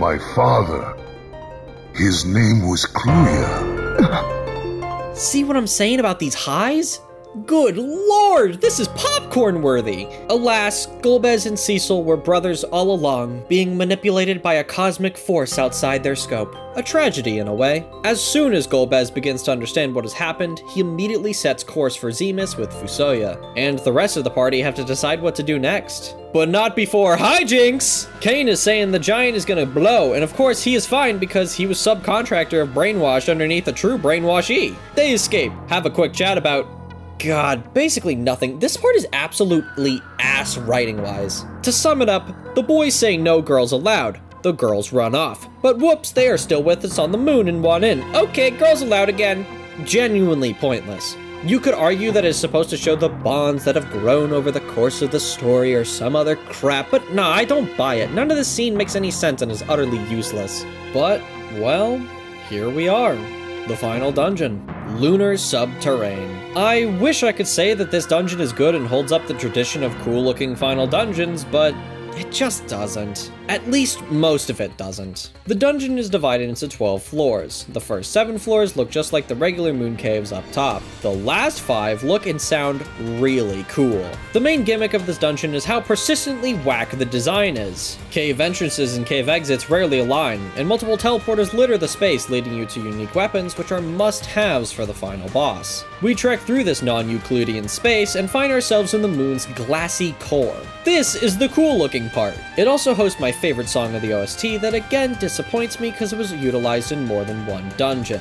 My father. His name was Kluya. See what I'm saying about these highs? Good lord, this is popcorn worthy! Alas, Golbez and Cecil were brothers all along, being manipulated by a cosmic force outside their scope. A tragedy in a way. As soon as Golbez begins to understand what has happened, he immediately sets course for Zemus with Fusoya, and the rest of the party have to decide what to do next. But not before hijinks! Kane is saying the giant is gonna blow, and of course he is fine because he was subcontractor of Brainwash underneath a true Brainwashee. They escape, have a quick chat about God, basically nothing. This part is absolutely ass writing-wise. To sum it up, the boys say no girls allowed. The girls run off. But whoops, they are still with us on the moon and want in. Okay, girls allowed again. Genuinely pointless. You could argue that it's supposed to show the bonds that have grown over the course of the story or some other crap, but nah, I don't buy it. None of this scene makes any sense and is utterly useless. But, well, here we are. The final dungeon. Lunar Subterrane. I wish I could say that this dungeon is good and holds up the tradition of cool-looking final dungeons, but it just doesn't. At least most of it doesn't. The dungeon is divided into 12 floors. The first 7 floors look just like the regular moon caves up top. The last 5 look and sound really cool. The main gimmick of this dungeon is how persistently whack the design is. Cave entrances and cave exits rarely align, and multiple teleporters litter the space, leading you to unique weapons which are must-haves for the final boss. We trek through this non-Euclidean space and find ourselves in the moon's glassy core. This is the cool-looking part. It also hosts my favorite song of the OST that again disappoints me because it was utilized in more than one dungeon.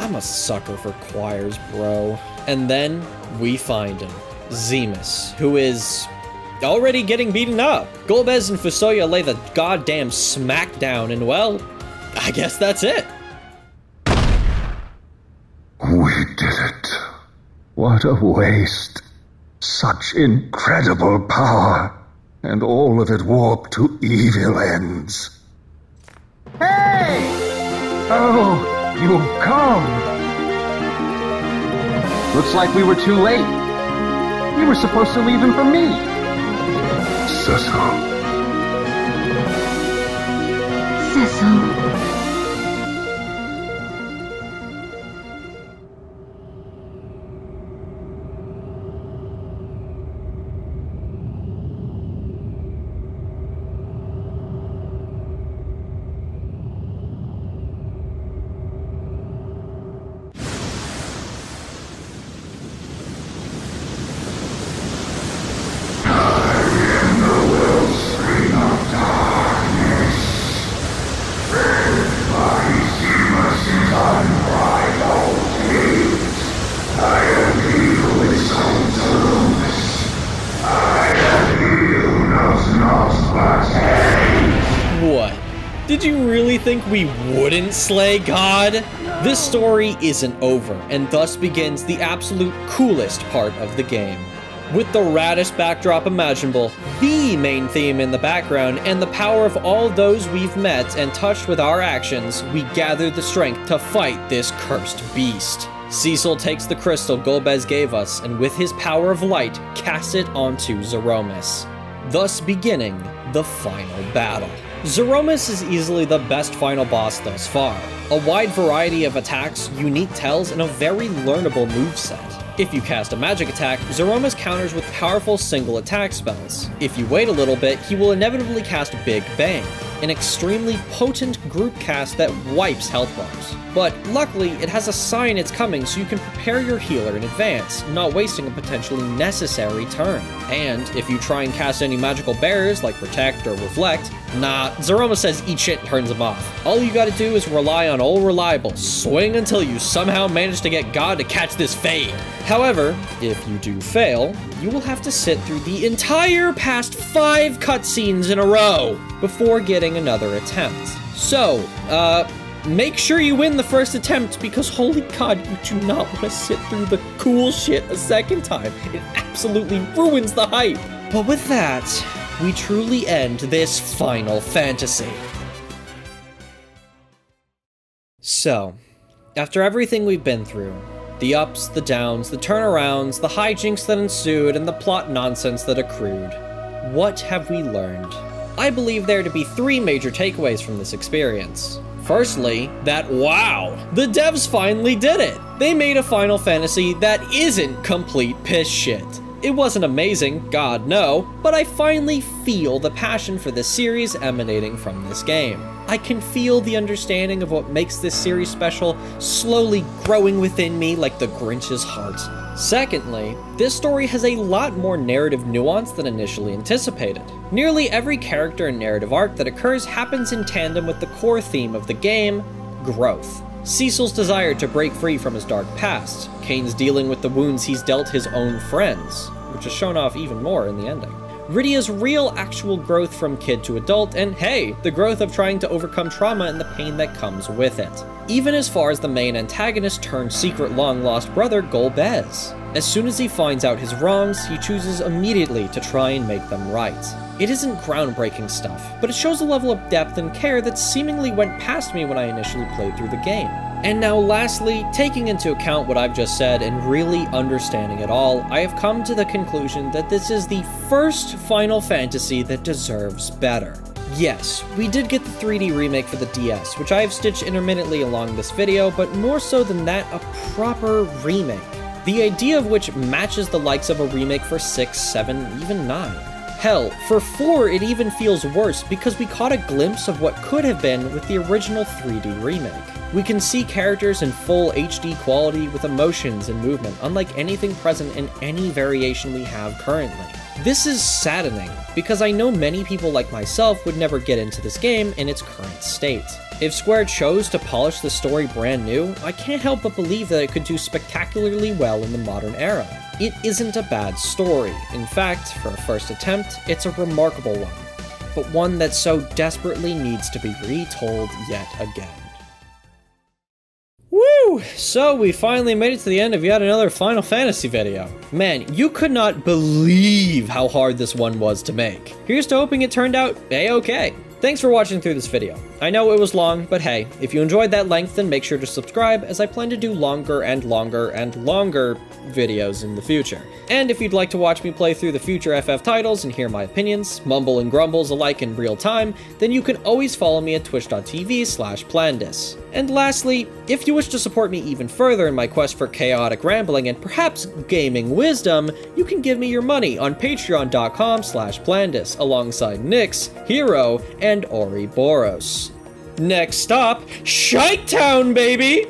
I'm a sucker for choirs, bro. And then we find him, Zemus, who is already getting beaten up. Golbez and Fusoya lay the goddamn smack down, and well, I guess that's it. We did it. What a waste. Such incredible power, and all of it warped to evil ends. Hey! Oh, you've come. Looks like we were too late. You were supposed to leave him for me. Cecil. Cecil. Did you really think we wouldn't slay God? This story isn't over, and thus begins the absolute coolest part of the game. With the raddest backdrop imaginable, the main theme in the background, and the power of all those we've met and touched with our actions, we gather the strength to fight this cursed beast. Cecil takes the crystal Golbez gave us, and with his power of light, casts it onto Zeromus, thus beginning the final battle. Zeromus is easily the best final boss thus far. A wide variety of attacks, unique tells, and a very learnable moveset. If you cast a magic attack, Zeromus counters with powerful single attack spells. If you wait a little bit, he will inevitably cast Big Bang, an extremely potent group cast that wipes health bars. But luckily, it has a sign it's coming so you can prepare your healer in advance, not wasting a potentially necessary turn. And if you try and cast any magical barriers like Protect or Reflect, nah, Zeromus says eat shit and turns them off. All you gotta do is rely on old reliable, swing until you somehow manage to get God to catch this fade. However, if you do fail, you will have to sit through the entire past 5 cutscenes in a row before getting another attempt. So, make sure you win the first attempt, because holy god, you do not want to sit through the cool shit a second time. It absolutely ruins the hype. But with that, we truly end this Final Fantasy. So, after everything we've been through, the ups, the downs, the turnarounds, the hijinks that ensued, and the plot nonsense that accrued, what have we learned? I believe there to be 3 major takeaways from this experience. Firstly, that wow, the devs finally did it! They made a Final Fantasy that isn't complete piss shit. It wasn't amazing, god no, but I finally feel the passion for this series emanating from this game. I can feel the understanding of what makes this series special slowly growing within me like the Grinch's heart. Secondly, this story has a lot more narrative nuance than initially anticipated. Nearly every character and narrative arc that occurs happens in tandem with the core theme of the game, growth. Cecil's desire to break free from his dark past, Kane's dealing with the wounds he's dealt his own friends, which is shown off even more in the ending. Rydia's real actual growth from kid to adult, and hey, the growth of trying to overcome trauma and the pain that comes with it. Even as far as the main antagonist turned secret long-lost brother, Golbez. As soon as he finds out his wrongs, he chooses immediately to try and make them right. It isn't groundbreaking stuff, but it shows a level of depth and care that seemingly went past me when I initially played through the game. And now lastly, taking into account what I've just said and really understanding it all, I have come to the conclusion that this is the first Final Fantasy that deserves better. Yes, we did get the 3D remake for the DS, which I have stitched intermittently along this video, but more so than that, a proper remake. The idea of which matches the likes of a remake for 6, 7, even 9. Hell, for 4 it even feels worse because we caught a glimpse of what could have been with the original 3D remake. We can see characters in full HD quality with emotions and movement, unlike anything present in any variation we have currently. This is saddening, because I know many people like myself would never get into this game in its current state. If Square chose to polish the story brand new, I can't help but believe that it could do spectacularly well in the modern era. It isn't a bad story. In fact, for a first attempt, it's a remarkable one, but one that so desperately needs to be retold yet again. Woo! So we finally made it to the end of yet another Final Fantasy video. Man, you could not believe how hard this one was to make. Here's to hoping it turned out a-okay. Thanks for watching through this video. I know it was long, but hey, if you enjoyed that length, then make sure to subscribe, as I plan to do longer and longer and longer videos in the future. And if you'd like to watch me play through the future FF titles and hear my opinions, mumble and grumbles alike in real time, then you can always follow me at twitch.tv/Plandiss. And lastly, if you wish to support me even further in my quest for chaotic rambling and perhaps gaming wisdom, you can give me your money on patreon.com/Plandiss alongside Nyx, Hero, and Ori Boros. Next stop, Shite Town, baby!